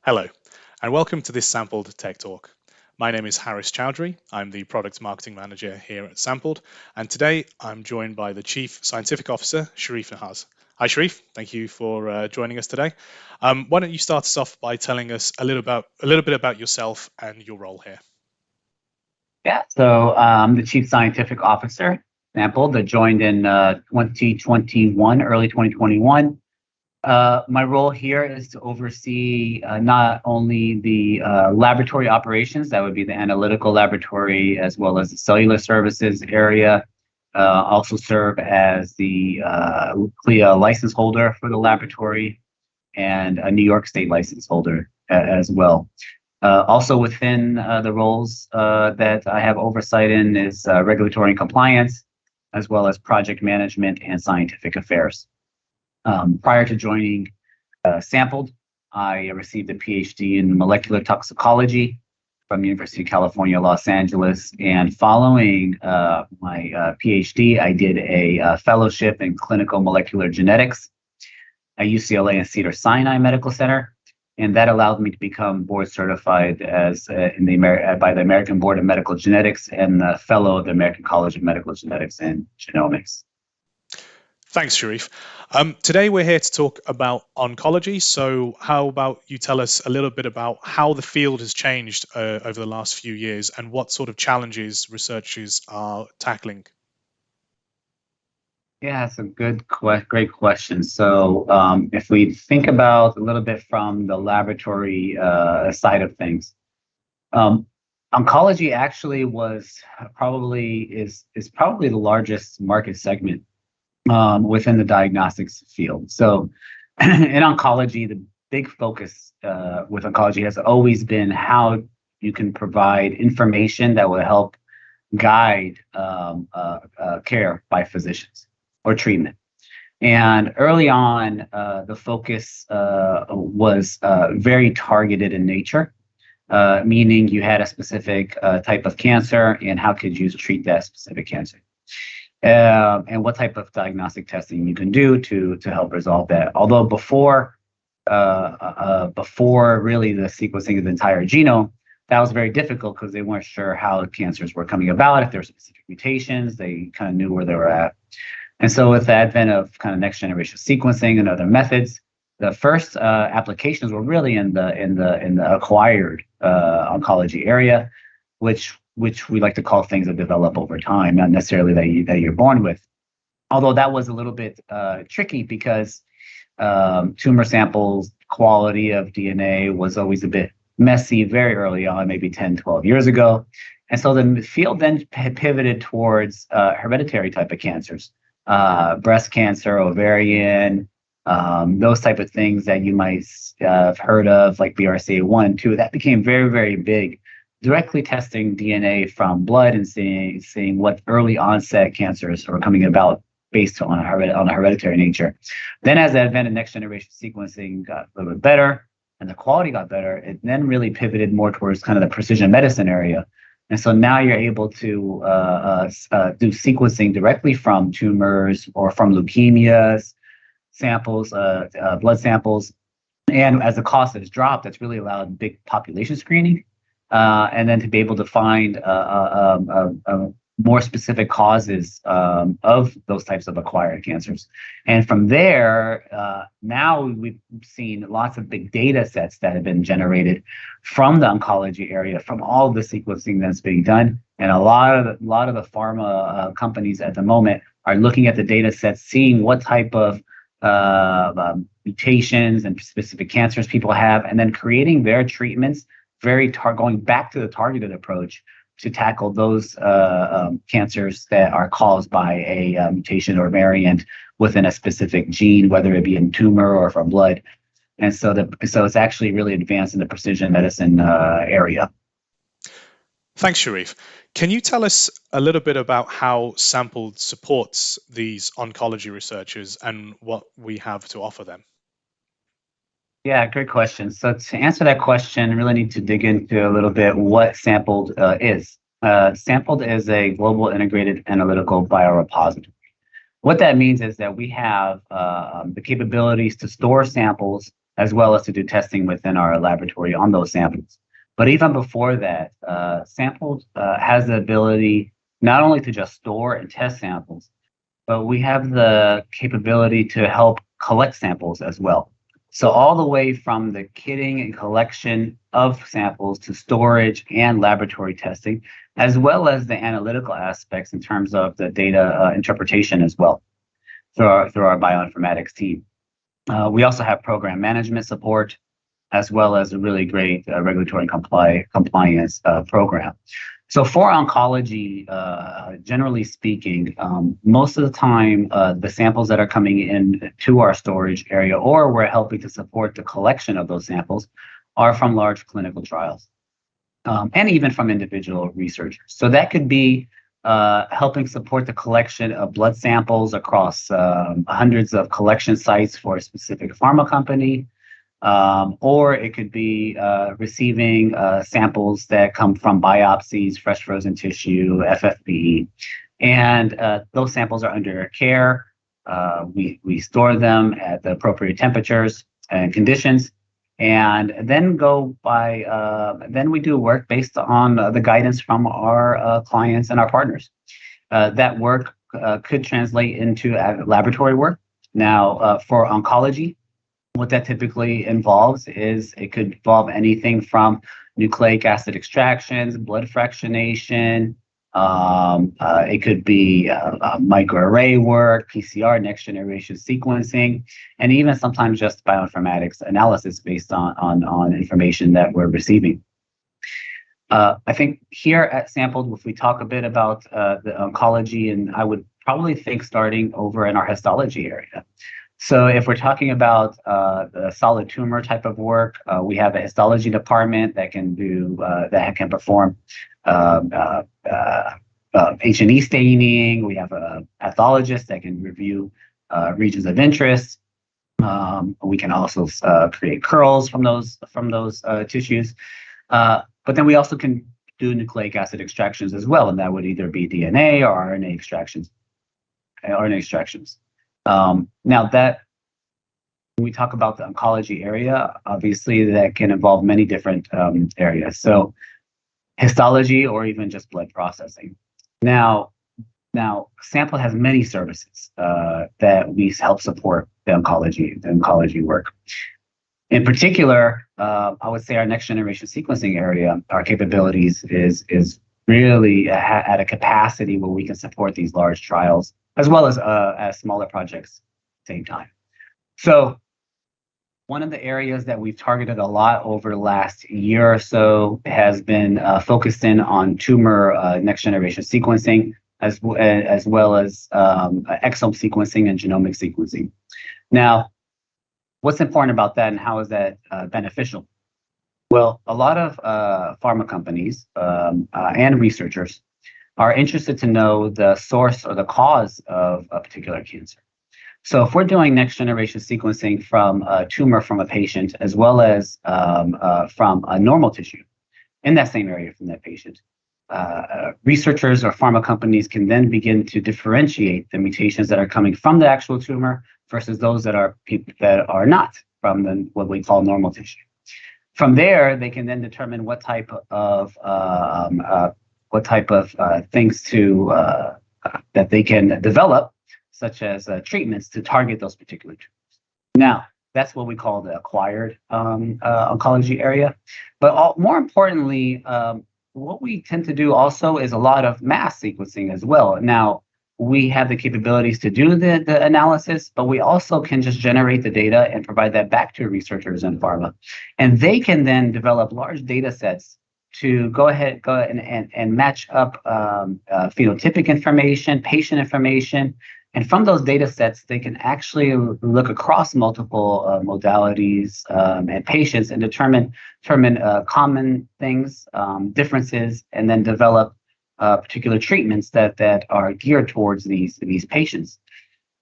Hello, and welcome to this Sampled Tech Talk. My name is Harris Chowdhury. I'm the Product Marketing Manager here at Sampled, and today I'm joined by the Chief Scientific Officer, Shareef Nahas. Hi, Shareef. Thank you for joining us today. Why don't you start us off by telling us a little bit about yourself and your role here? Yeah, so I'm the Chief Scientific Officer, Sampled. I joined in 2021, early 2021. My role here is to oversee not only the laboratory operations, that would be the analytical laboratory, as well as the cellular services area. Also serve as the CLIA license holder for the laboratory and a New York State license holder as well. Also within the roles that I have oversight in is regulatory and compliance, as well as project management and scientific affairs. Prior to joining Sampled, I received a PhD in molecular toxicology from the University of California, Los Angeles. And following my PhD, I did a fellowship in clinical molecular genetics at UCLA and Cedars-Sinai Medical Center. And that allowed me to become board certified as by the American Board of Medical Genetics and a fellow of the American College of Medical Genetics and Genomics. Thanks, Shareef. Today we're here to talk about oncology. So how about you tell us a little bit about how the field has changed over the last few years and what sort of challenges researchers are tackling? Yeah, it's a great question. So if we think about a little bit from the laboratory side of things, oncology actually is probably the largest market segment within the diagnostics field. So in oncology, the big focus with oncology has always been how you can provide information that will help guide care by physicians or treatment. And early on, the focus was very targeted in nature, meaning you had a specific type of cancer and how could you treat that specific cancer. And what type of diagnostic testing you can do to help resolve that. Although before really the sequencing of the entire genome, that was very difficult because they weren't sure how cancers were coming about. If there were specific mutations, they kind of knew where they were at. And so with the advent of kind of next generation sequencing and other methods, the first applications were really in the acquired oncology area, which we like to call things that develop over time, not necessarily that you're born with. Although that was a little bit tricky because tumor samples, quality of DNA was always a bit messy very early on, maybe 10, 12 years ago. And so the field then pivoted towards hereditary type of cancers, breast cancer, ovarian, those type of things that you might have heard of, like BRCA1, 2. That became very, very big. Directly testing DNA from blood and seeing what early onset cancers are coming about based on a hereditary nature. Then as the advent of next generation sequencing got a little bit better and the quality got better, it then really pivoted more towards kind of the precision medicine area. And so now you're able to do sequencing directly from tumors or from leukemias, samples, blood samples. And as the cost has dropped, that's really allowed big population screening. And then to be able to find more specific causes of those types of acquired cancers. And from there, now we've seen lots of big data sets that have been generated from the oncology area, from all of the sequencing that's being done. And a lot of the pharma companies at the moment are looking at the data sets, seeing what type of mutations and specific cancers people have, and then creating their treatments going back to the targeted approach to tackle those cancers that are caused by a mutation or variant within a specific gene, whether it be in tumor or from blood. And so it's actually really advanced in the precision medicine area. Thanks, Shareef. Can you tell us a little bit about how Sampled supports these oncology researchers and what we have to offer them? Yeah, great question. So to answer that question, I really need to dig into a little bit what Sampled is. Sampled is a global integrated analytical biorepository. What that means is that we have the capabilities to store samples as well as to do testing within our laboratory on those samples. But even before that, Sampled has the ability not only to just store and test samples, but we have the capability to help collect samples as well. So all the way from the kitting and collection of samples to storage and laboratory testing, as well as the analytical aspects in terms of the data interpretation as well through our bioinformatics team. We also have program management support, as well as a really great regulatory compliance program. So for oncology, generally speaking, most of the time, the samples that are coming in to our storage area, or we're helping to support the collection of those samples, are from large clinical trials, and even from individual researchers. So that could be helping support the collection of blood samples across hundreds of collection sites for a specific pharma company. Or it could be receiving samples that come from biopsies, fresh frozen tissue, FFPE, and those samples are under care. We store them at the appropriate temperatures and conditions, and then then we do work based on the guidance from our clients and our partners. That work could translate into laboratory work. Now, for oncology, what that typically involves is it could involve anything from nucleic acid extractions, blood fractionation. It could be microarray work, PCR, next generation sequencing, and even sometimes just bioinformatics analysis based on information that we're receiving. I think here at Sampled, if we talk a bit about the oncology, and I would probably think starting over in our histology area. So if we're talking about the solid tumor type of work, we have a histology department that can perform H&E staining. We have a pathologist that can review regions of interest. We can also create curls from those tissues. But then we also can do nucleic acid extractions as well, and that would either be DNA or RNA extractions. Now that when we talk about the oncology area, obviously that can involve many different areas. So histology or even just blood processing. Now Sample has many services that we help support the oncology work. In particular, I would say our next generation sequencing area, our capabilities is really at a capacity where we can support these large trials as well as smaller projects at the same time. So one of the areas that we've targeted a lot over the last year or so has been focused in on tumor next generation sequencing, as well as exome sequencing and genomic sequencing. Now, what's important about that and how is that beneficial? Well, a lot of pharma companies and researchers are interested to know the source or the cause of a particular cancer. So if we're doing next generation sequencing from a tumor from a patient, as well as from a normal tissue in that same area from that patient, researchers or pharma companies can then begin to differentiate the mutations that are coming from the actual tumor versus those that are not from what we call normal tissue. From there, they can then determine what type of things that they can develop, such as treatments to target those particular tumors. Now, that's what we call the acquired oncology area. But more importantly, what we tend to do also is a lot of mass sequencing as well. Now, we have the capabilities to do the analysis, but we also can just generate the data and provide that back to researchers in pharma. And they can then develop large data sets to go ahead and match up phenotypic information, patient information. And from those data sets, they can actually look across multiple modalities and patients and determine common things, differences, and then develop particular treatments that are geared towards these patients.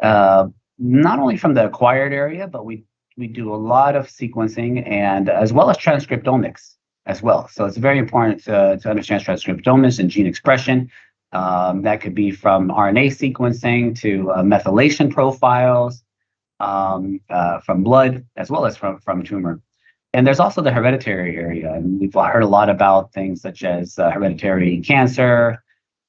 Not only from the acquired area, but we do a lot of sequencing and as well as transcriptomics as well. So it's very important to understand transcriptomics and gene expression. That could be from RNA sequencing to methylation profiles. from blood as well as from tumor. And there's also the hereditary area. And we've heard a lot about things such as hereditary cancer,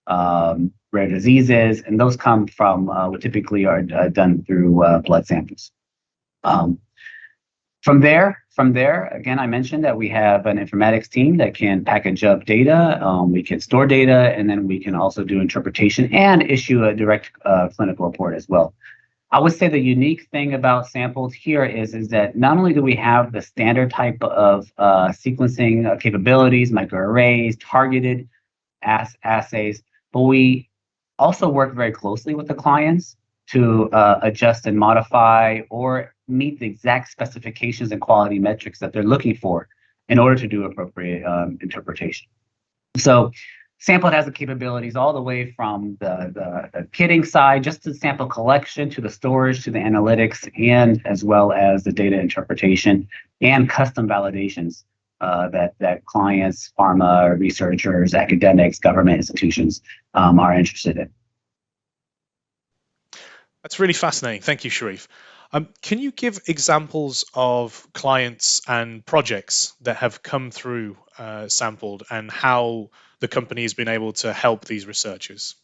rare diseases, and those come from what typically are done through blood samples. Um, from there, again, I mentioned that we have an informatics team that can package up data. We can store data, and then we can also do interpretation and issue a direct clinical report as well. I would say the unique thing about Sampled here is that not only do we have the standard type of sequencing capabilities, microarrays, targeted assays, but we also work very closely with the clients to adjust and modify or meet the exact specifications and quality metrics that they're looking for in order to do appropriate interpretation. So Sampled has the capabilities all the way from the kitting side, just to sample collection, to the storage, to the analytics, and as well as the data interpretation and custom validations that clients, pharma, researchers, academics, government institutions are interested in. That's really fascinating. Thank you, Shareef. Can you give examples of clients and projects that have come through Sampled and how the company has been able to help these researchers?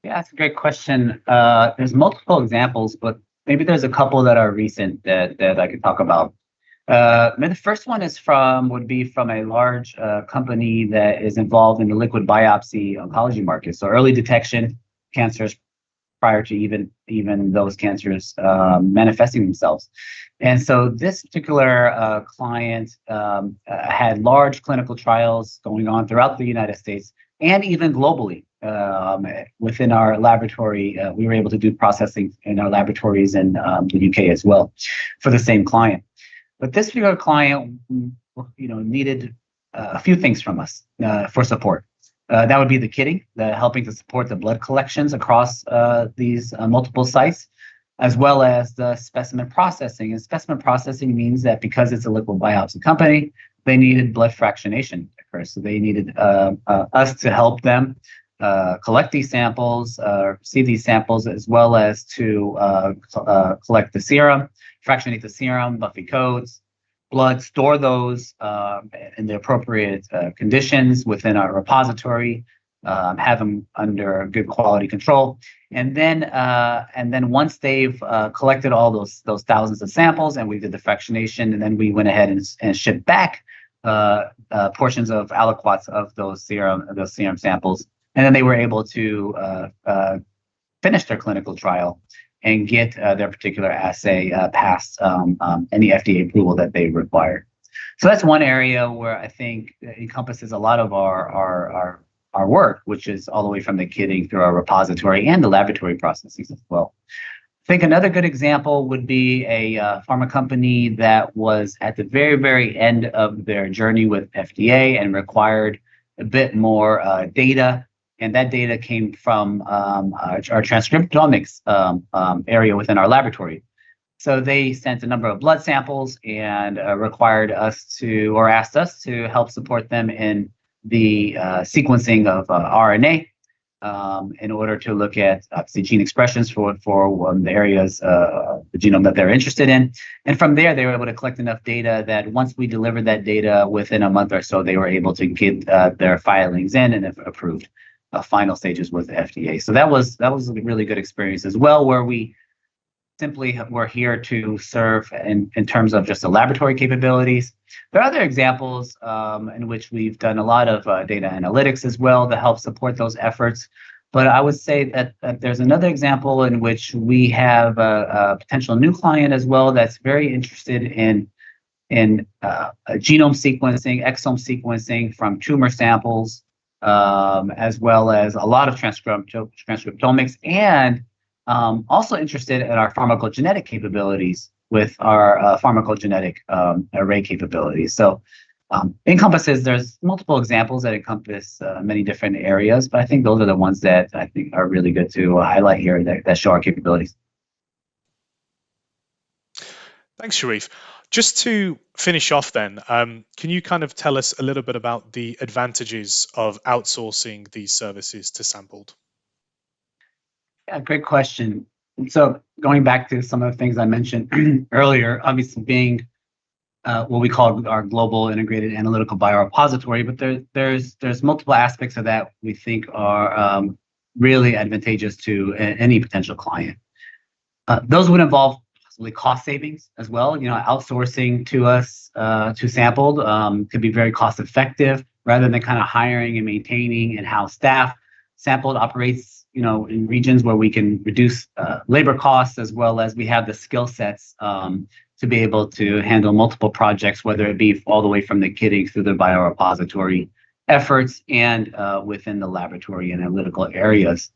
Yeah, that's a great question. There's multiple examples, but maybe there's a couple that are recent that I could talk about. The first one would be from a large company that is involved in the liquid biopsy oncology market. So early detection cancers prior to even those cancers manifesting themselves. And so this particular client had large clinical trials going on throughout the United States and even globally. Within our laboratory, we were able to do processing in our laboratories in the UK as well for the same client. But this particular client, needed a few things from us for support. That would be the kitting, helping to support the blood collections across these multiple sites, as well as the specimen processing. And specimen processing means that because it's a liquid biopsy company, they needed blood fractionation to occur. So they needed us to help them collect these samples, receive these samples, as well as to collect the serum, fractionate the serum, Buffy codes, blood, store those in the appropriate conditions within our repository, have them under good quality control, and then once they've collected all those thousands of samples, and we did the fractionation, and then we went ahead and shipped back portions of aliquots of those serum samples, and then they were able to finish their clinical trial and get their particular assay past any FDA approval that they required. So that's one area where I think encompasses a lot of our work, which is all the way from the kitting through our repository and the laboratory processes as well. I think another good example would be a pharma company that was at the very, very end of their journey with FDA and required a bit more data. And that data came from our transcriptomics area within our laboratory. So they sent a number of blood samples and asked us to help support them in the sequencing of RNA in order to look at obviously gene expressions for the areas, the genome that they're interested in. And from there, they were able to collect enough data that once we delivered that data within a month or so, they were able to get their filings in and approved. Final stages with the FDA. So that was a really good experience as well, where we simply were here to serve in terms of just the laboratory capabilities. There are other examples in which we've done a lot of data analytics as well to help support those efforts. But I would say that there's another example in which we have a potential new client as well that's very interested in genome sequencing, exome sequencing from tumor samples, as well as a lot of transcriptomics, and also interested in our pharmacogenetic capabilities with our pharmacogenetic array capabilities. So there's multiple examples that encompass many different areas, but I think those are the ones that I think are really good to highlight here that show our capabilities. Thanks, Shareef. Just to finish off then, can you kind of tell us a little bit about the advantages of outsourcing these services to Sampled? Yeah, great question. So going back to some of the things I mentioned earlier, obviously being what we call our global integrated analytical biorepository, but there's multiple aspects of that we think are really advantageous to any potential client. Those would involve possibly cost savings as well. Outsourcing to us to Sampled could be very cost effective rather than kind of hiring and maintaining in-house staff. Sampled operates, in regions where we can reduce labor costs as well as we have the skill sets to be able to handle multiple projects, whether it be all the way from the kitting through the biorepository efforts and within the laboratory and analytical areas.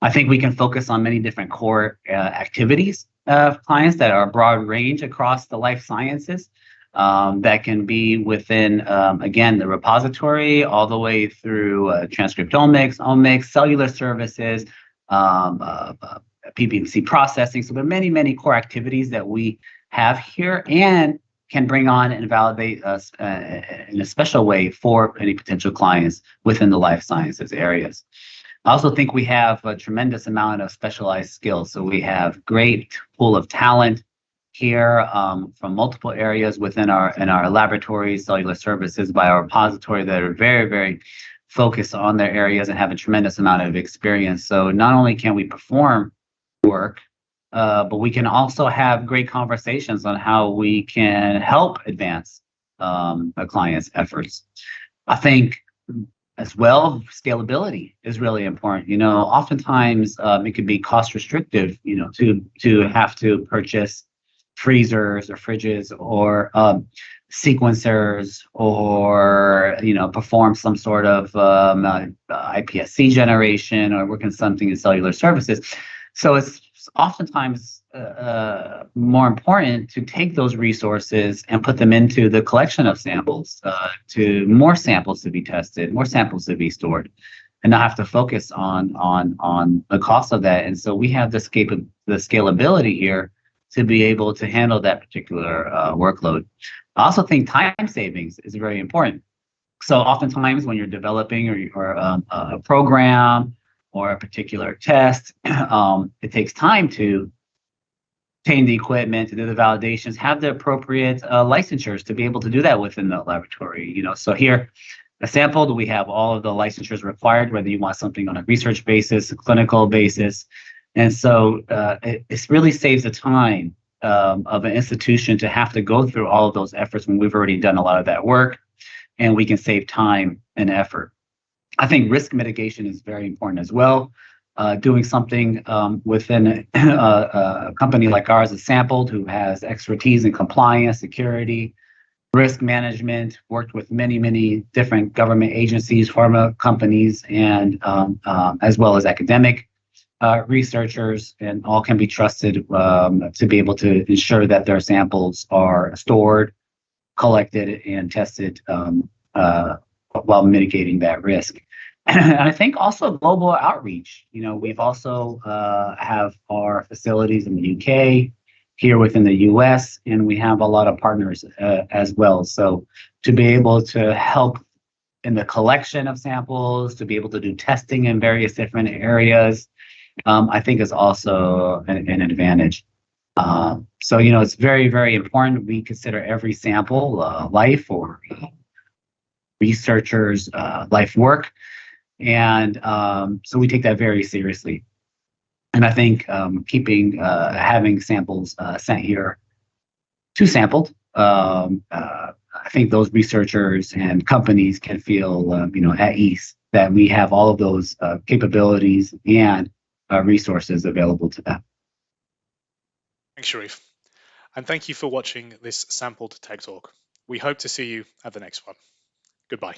I think we can focus on many different core activities of clients that are a broad range across the life sciences that can be within, again, the repository all the way through transcriptomics, omics, cellular services, PBMC processing. So there are many, many core activities that we have here and can bring on and validate us in a special way for any potential clients within the life sciences areas. I also think we have a tremendous amount of specialized skills. So we have great pool of talent here from multiple areas within our laboratories, cellular services, biorepository that are very, very focused on their areas and have a tremendous amount of experience. So not only can we perform work, but we can also have great conversations on how we can help advance a client's efforts. I think as well, scalability is really important. Oftentimes it could be cost restrictive, to have to purchase freezers or fridges or sequencers or perform some sort of iPSC generation or work in something in cellular services. So it's oftentimes more important to take those resources and put them into the collection of samples, to more samples to be tested, more samples to be stored, and not have to focus on the cost of that. And so we have the scalability here to be able to handle that particular workload. I also think time savings is very important. So oftentimes when you're developing or a program or a particular test, it takes time to obtain the equipment, to do the validations, have the appropriate licensures to be able to do that within the laboratory. So here, a sample, we have all of the licensures required, whether you want something on a research basis, a clinical basis. And so it really saves the time of an institution to have to go through all of those efforts when we've already done a lot of that work, and we can save time and effort. I think risk mitigation is very important as well. Doing something within a company like ours is Sampled, who has expertise in compliance, security, risk management, worked with many, many different government agencies, pharma companies, and as well as academic researchers, and all can be trusted to be able to ensure that their samples are stored, collected, and tested while mitigating that risk. And I think also global outreach. We've also have our facilities in the UK, here within the US, and we have a lot of partners as well. So to be able to help in the collection of samples, to be able to do testing in various different areas, I think is also an advantage. So, it's very, very important. We consider every sample life or researchers' life work. And so we take that very seriously. And I think having samples sent here to Sampled, I think those researchers and companies can feel, at ease that we have all of those capabilities and resources available to them. Thanks, Shareef. And thank you for watching this sampled Tech Talk. We hope to see you at the next one. Goodbye.